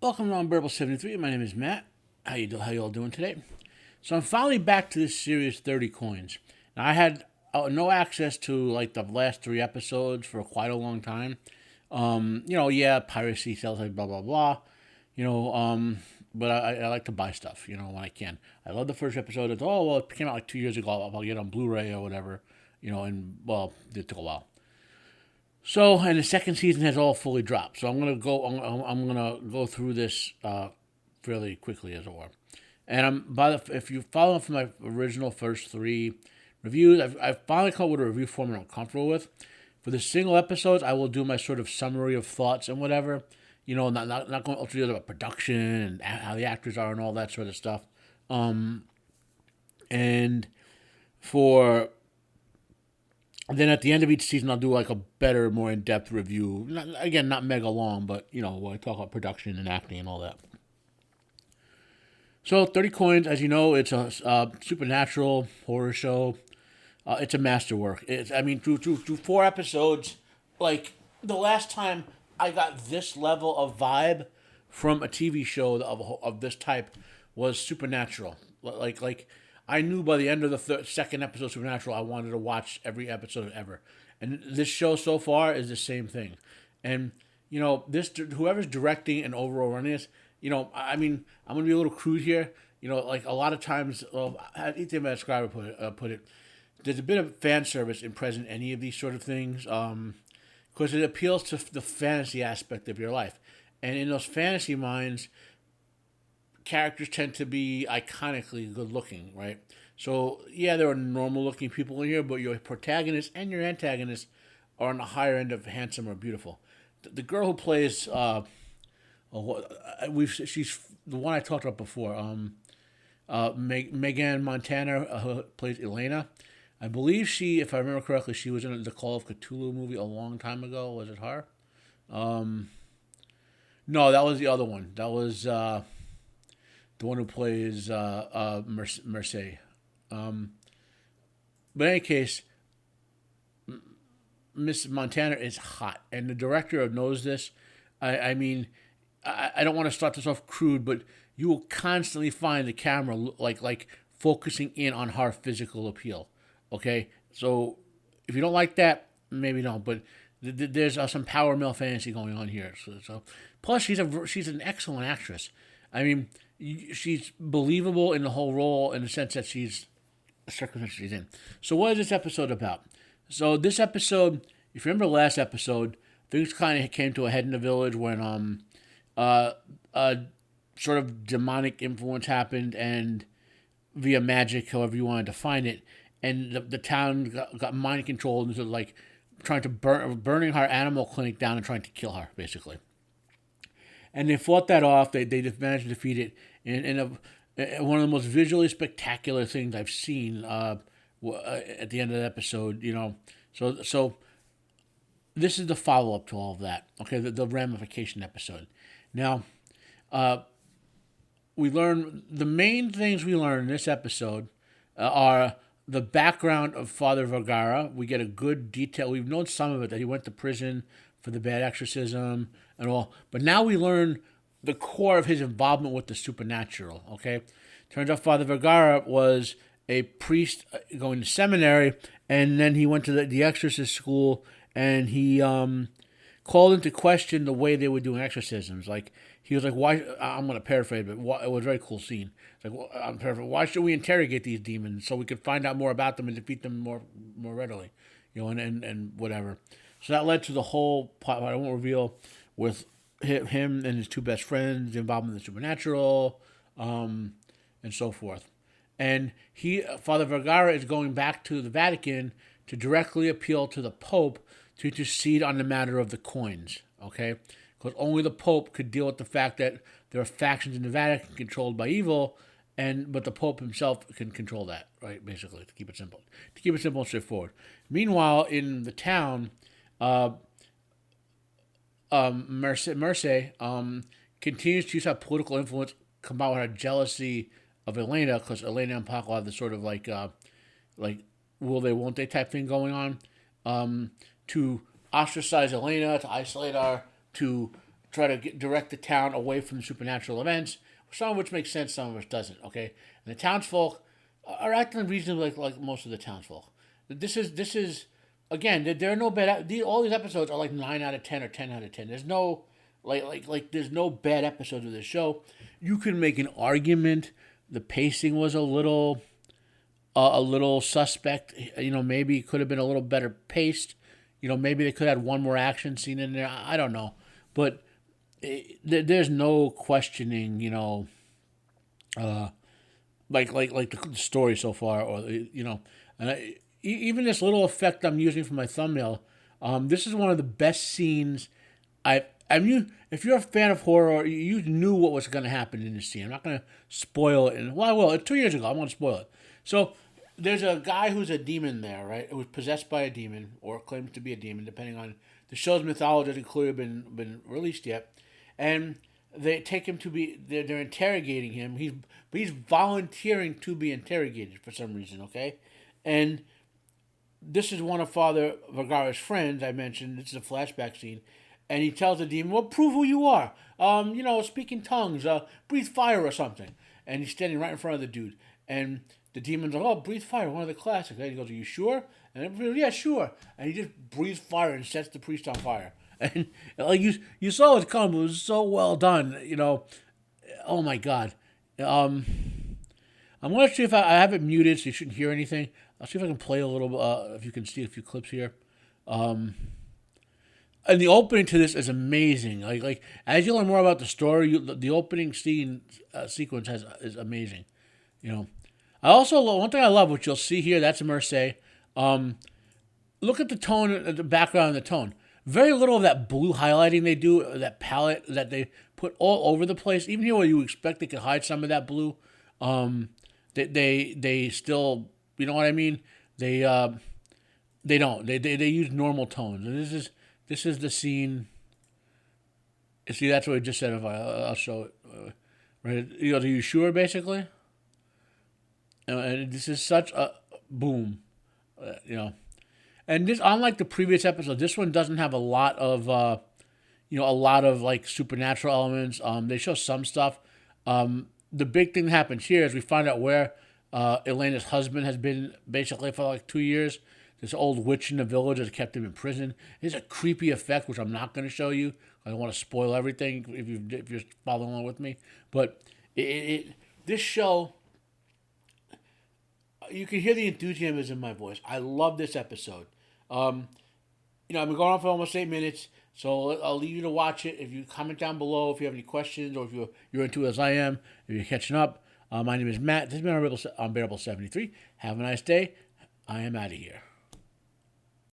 Welcome to Unbearable 73. My name is Matt. How you all doing today? So I'm finally back to this series, 30 Coins. Now I had no access to like the last 3 episodes for quite a long time. Piracy, sales, like blah blah blah. You know, but I like to buy stuff. When I can. I love the first episode. It's it came out like 2 years ago. I'll get it on Blu-ray or whatever. It took a while. So, and the second season has all fully dropped. So I'm gonna go. I'm gonna go through this fairly quickly, as it were. And if you follow from my original first 3 reviews, I've finally come up with a review format I'm comfortable with. For the single episodes, I will do my sort of summary of thoughts and whatever. Not going ultra about production and how the actors are and all that sort of stuff. And for then at the end of each season, I'll do like a better, more in-depth review. Not mega long, but where I talk about production and acting and all that. So 30 Coins, as you know, it's a supernatural horror show. It's a masterwork. Through 4 episodes, like the last time I got this level of vibe from a TV show of this type was Supernatural. Like I knew by the end of the second episode of Supernatural, I wanted to watch every episode ever. And this show so far is the same thing. And whoever's directing and overall running this, I'm gonna be a little crude here. Like a lot of times, I think my subscriber put it. There's a bit of fan service in present any of these sort of things, because it appeals to the fantasy aspect of your life, and in those fantasy minds, characters tend to be iconically good looking, right? So yeah, there are normal looking people in here, but your protagonist and your antagonist are on the higher end of handsome or beautiful. The girl who plays she's the one I talked about before. Megan Montana, who plays Elena. I believe if I remember correctly, she was in the Call of Cthulhu movie a long time ago. Was it her? No, that was the other one. That was the one who plays Mercedes. But in any case, Miss Montana is hot, and the director knows this. I don't want to start this off crude, but you will constantly find the camera like focusing in on her physical appeal. Okay, so if you don't like that, maybe don't. But there's some power male fantasy going on here. So plus she's an excellent actress. She's believable in the whole role in the sense that she's the circumstance she's in. So what is this episode about? So this episode, if you remember the last episode, things kind of came to a head in the village when a sort of demonic influence happened, and via magic, however you want to define it, and the town got mind controlled and sort of like trying to burning her animal clinic down and trying to kill her, basically. And they fought that off. They managed to defeat it in one of the most visually spectacular things I've seen at the end of the episode. So this is the follow up to all of that. Okay, the ramification episode. Now, the main things we learn in this episode are the background of Father Vergara. We get a good detail. We've known some of it, that he went to prison for the bad exorcism and all. But now we learn the core of his involvement with the supernatural, okay? Turns out Father Vergara was a priest going to seminary, and then he went to the exorcist school, and he called into question the way they were doing exorcisms. Like, he was like, why, I'm going to paraphrase, but it was a very cool scene. It's like, I'm paraphrasing, why should we interrogate these demons so we could find out more about them and defeat them more readily? And whatever. So that led to the whole plot, I won't reveal, with him and his 2 best friends, the involvement in the supernatural, and so forth. And Father Vergara is going back to the Vatican to directly appeal to the Pope to intercede on the matter of the coins, okay? Because only the Pope could deal with the fact that there are factions in the Vatican controlled by evil, but the Pope himself can control that, right? Basically, to keep it simple and straightforward. Meanwhile, in the town, Merce continues to use her political influence, combined with her jealousy of Elena, because Elena and Paco have this sort of like will they, won't they type thing going on, to ostracize Elena, to isolate her, to try to direct the town away from supernatural events, some of which makes sense, some of which doesn't. Okay, and the townsfolk are acting reasonably like most of the townsfolk. This is again, there are no bad. All these episodes are like 9 out of 10 or 10 out of 10. There's no there's no bad episodes of this show. You can make an argument. The pacing was a little suspect. Maybe it could have been a little better paced. Maybe they could have had one more action scene in there. I don't know, but there's no questioning. The story so far, or and even this little effect I'm using for my thumbnail. This is one of the best scenes if you're a fan of horror, you knew what was going to happen in this scene. I'm not going to spoil it. Well, I will. It's 2 years ago. I'm going to spoil it. So there's a guy who's a demon there, right? It was possessed by a demon, or claims to be a demon, depending on the show's mythology. Hasn't clearly been released yet, and they take him to be. They're interrogating him. He's volunteering to be interrogated for some reason. Okay, and this is one of Father Vergara's friends. I mentioned this is a flashback scene. And he tells the demon, well, prove who you are. Speak in tongues, breathe fire or something. And he's standing right in front of the dude. And the demon's like, oh, breathe fire, one of the classics. And he goes, are you sure? And everybody, yeah, sure. And he just breathes fire and sets the priest on fire. And you saw it come. It was so well done. Oh my God. I'm going to see if I have it muted so you shouldn't hear anything. I'll see if I can play a little, if you can see a few clips here. And the opening to this is amazing. Like as you learn more about the story, the opening scene sequence is amazing. I also one thing I love, which you'll see here. That's a Mercé. Look at the tone, the background, and the tone. Very little of that blue highlighting they do, that palette that they put all over the place. Even here, where you expect they could hide some of that blue, they still, you know what I mean. They don't. They use normal tones, and this is the scene. See, that's what I just said. If I'll show it, right? Are you sure? Basically, and this is such a boom, And this, unlike the previous episode, this one doesn't have a lot of, like supernatural elements. They show some stuff. The big thing that happens here is we find out where Elena's husband has been basically for like 2 years. This old witch in the village has kept him in prison. There's a creepy effect, which I'm not going to show you. I don't want to spoil everything if you're following along with me. But this show, you can hear the enthusiasm in my voice. I love this episode. I've been going on for almost 8 minutes, so I'll leave you to watch it. If you comment down below, if you have any questions, or if you're into it as I am, if you're catching up. My name is Matt. This has been Unbearable 73. Have a nice day. I am out of here.